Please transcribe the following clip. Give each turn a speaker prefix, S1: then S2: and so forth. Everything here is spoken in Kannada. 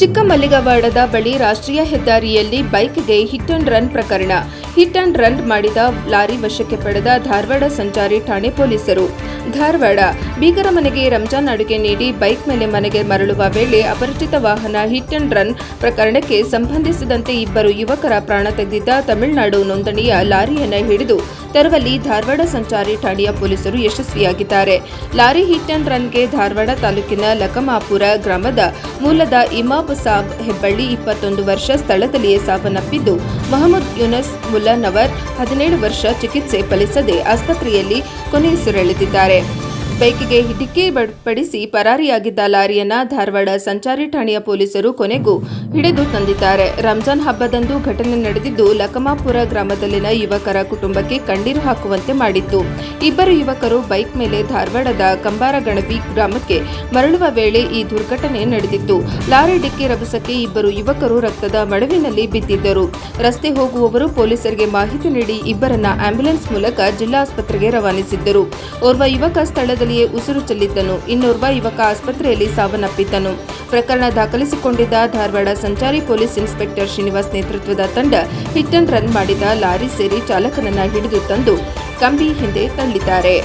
S1: ಚಿಕ್ಕಮಲ್ಲಿಗವಾಡದ ಬಳಿ ರಾಷ್ಟ್ರೀಯ ಹೆದ್ದಾರಿಯಲ್ಲಿ ಬೈಕ್ಗೆ ಹಿಟ್ ಅಂಡ್ ರನ್ ಪ್ರಕರಣ. ಹಿಟ್ ಅಂಡ್ ರನ್ ಮಾಡಿದ ಲಾರಿ ವಶಕ್ಕೆ ಪಡೆದ ಧಾರವಾಡ ಸಂಚಾರಿ ಠಾಣೆ ಪೊಲೀಸರು. ಧಾರವಾಡ: ಬೀಗರ ಮನೆಗೆ ರಂಜಾನ್ ಅಡುಗೆ ನೀಡಿ ಬೈಕ್ ಮೇಲೆ ಮನೆಗೆ ಮರಳುವ ವೇಳೆ ಅಪರಿಚಿತ ವಾಹನ ಹಿಟ್ ಅಂಡ್ ರನ್ ಪ್ರಕರಣಕ್ಕೆ ಸಂಬಂಧಿಸಿದಂತೆ ಇಬ್ಬರು ಯುವಕರ ಪ್ರಾಣ ತೆಗೆದಿದ್ದ ತಮಿಳುನಾಡು ನೋಂದಣಿಯ ಲಾರಿಯನ್ನು ಹಿಡಿದು ತರುವಲ್ಲಿ ಧಾರವಾಡ ಸಂಚಾರಿ ಠಾಣೆಯ ಪೊಲೀಸರು ಯಶಸ್ವಿಯಾಗಿದ್ದಾರೆ. ಲಾರಿ ಹಿಟ್ ಅಂಡ್ ರನ್ಗೆ ಧಾರವಾಡ ತಾಲೂಕಿನ ಲಕಮಾಪುರ ಗ್ರಾಮದ ಮೂಲದ ಇಮಾಬ್ ಸಾಬ್ ಹೆಬ್ಬಳ್ಳಿ 21 ವರ್ಷ ಸ್ಥಳದಲ್ಲಿಯೇ ಸಾವನ್ನಪ್ಪಿದ್ದು, ಮಹಮ್ಮದ್ ಯೂನಸ್ ಮುಲ್ಲನವರ್ 17 ವರ್ಷ ಚಿಕಿತ್ಸೆ ಫಲಿಸದೆ ಆಸ್ಪತ್ರೆಯಲ್ಲಿ ಕೊನೆಯುಸಿರೆಳೆದಿದ್ದಾರೆ. ಬೈಕ್ಗೆ ಡಿಕ್ಕಿ ಪಡಿಸಿ ಪರಾರಿಯಾಗಿದ್ದ ಲಾರಿಯನ್ನ ಧಾರವಾಡ ಸಂಚಾರಿ ಠಾಣೆಯ ಪೊಲೀಸರು ಕೊನೆಗೂ ಹಿಡಿದು ತಂದಿದ್ದಾರೆ. ರಂಜಾನ್ ಹಬ್ಬದಂದು ಘಟನೆ ನಡೆದಿದ್ದು, ಲಕಮಾಪುರ ಗ್ರಾಮದಲ್ಲಿನ ಯುವಕರ ಕುಟುಂಬಕ್ಕೆ ಕಣ್ಣೀರು ಹಾಕುವಂತೆ ಮಾಡಿತ್ತು. ಇಬ್ಬರು ಯುವಕರು ಬೈಕ್ ಮೇಲೆ ಧಾರವಾಡದ ಕಂಬಾರಗಣವಿ ಗ್ರಾಮಕ್ಕೆ ಮರಳುವ ವೇಳೆ ಈ ದುರ್ಘಟನೆ ನಡೆದಿತ್ತು. ಲಾರಿ ಡಿಕ್ಕಿ ರಭಸಕ್ಕೆ ಇಬ್ಬರು ಯುವಕರು ರಕ್ತದ ಮಡುವಿನಲ್ಲಿ ಬಿದ್ದಿದ್ದರು. ರಸ್ತೆ ಹೋಗುವವರು ಪೊಲೀಸರಿಗೆ ಮಾಹಿತಿ ನೀಡಿ ಇಬ್ಬರನ್ನ ಆಂಬ್ಯುಲೆನ್ಸ್ ಮೂಲಕ ಜಿಲ್ಲಾಸ್ಪತ್ರೆಗೆ ರವಾನಿಸಿದ್ದರು. ಓರ್ವ ಯುವಕ ಸ್ಥಳದಲ್ಲಿಯೇ ಉಸಿರು ಚೆಲ್ಲಿದ್ದನು. ಇನ್ನೋರ್ವ ಯುವಕ ಆಸ್ಪತ್ರೆಯಲ್ಲಿ ಸಾವನ್ನಪ್ಪಿದ್ದನು. ಪ್ರಕರಣ ದಾಖಲಿಸಿಕೊಂಡಿದ್ದ ಧಾರವಾಡ ಸಂಚಾರಿ ಪೊಲೀಸ್ ಇನ್ಸ್ಪೆಕ್ಟರ್ ಶ್ರೀನಿವಾಸ್ ನೇತೃತ್ವದ ತಂಡ ಹಿಟ್ ಅಂಡ್ ರನ್ ಮಾಡಿದ ಲಾರಿ ಸೇರಿ ಚಾಲಕನನ್ನ ಹಿಡಿದು ತಂದು ಕಂಬಿ ಹಿಂದೆ ತಳ್ಳಿದ್ದಾರೆ.